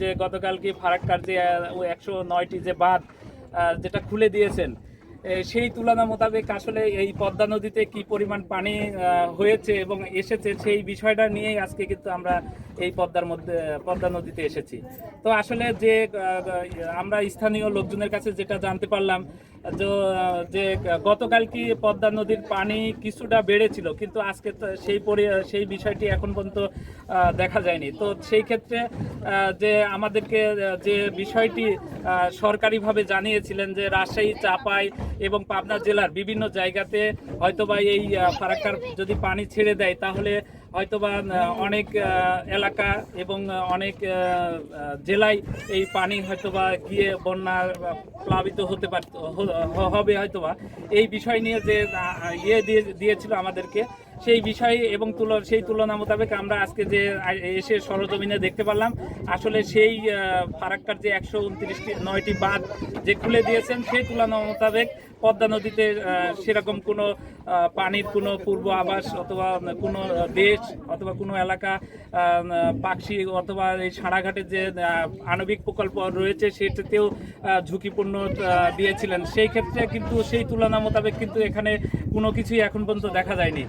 যে গতকালকে ফারাক্কার যে 109টি যে বাঁধ যেটা খুলে দিয়েছেন, সেই তুলনা মোতাবেক আসলে এই পদ্মা নদীতে কি পরিমাণ পানি হয়েছে এবং এসেছে সেই বিষয়টা নিয়েই আজকে কিন্তু আমরা এই পদ্মা নদীতে এসেছি। তো আসলে যে আমরা স্থানীয় লোকজনের কাছে যেটা জানতে পারলাম যে গতকাল কি পদ্মা নদীর পানি কিছুটা বেড়েছিল, কিন্তু আজকে তো সেই বিষয়টি এখন পর্যন্ত দেখা যায়নি। তো সেই ক্ষেত্রে যে আমাদেরকে যে বিষয়টি সরকারিভাবে জানিয়েছিলেন যে রাজশাহী, চাপাই এবং পাবনা জেলার বিভিন্ন জায়গাতে হয়তোবা এই ফারাক্কার যদি পানি ছেড়ে দেয় তাহলে হয়তোবা অনেক এলাকা এবং অনেক জেলায় এই পানি হয়তোবা গিয়ে বন্যার প্লাবিত হতে হবে হয়তোবা। এই বিষয় নিয়ে যে দিয়েছিল আমাদেরকে, সেই বিষয়ে এবং সেই তুলনা মোতাবেক আমরা আজকে যে এসে সরজমিনে দেখতে পারলাম আসলে সেই ফারাক্কার যে 129টি বাঁধ যে খুলে দিয়েছেন সেই তুলনা মোতাবেক পদ্মা নদীতে সেরকম কোনো পানির কোনো পূর্ব আভাস অথবা কোনো দেশ অথবা কোনো এলাকা পাখি অথবা এই সাঁড়াঘাটের যে আণবিক প্রকল্প রয়েছে সেটাতেও ঝুঁকিপূর্ণ দিয়েছিলেন। সেই ক্ষেত্রে কিন্তু সেই তুলনা মোতাবেক কিন্তু এখানে কোনো কিছুই এখন পর্যন্ত দেখা যায়নি।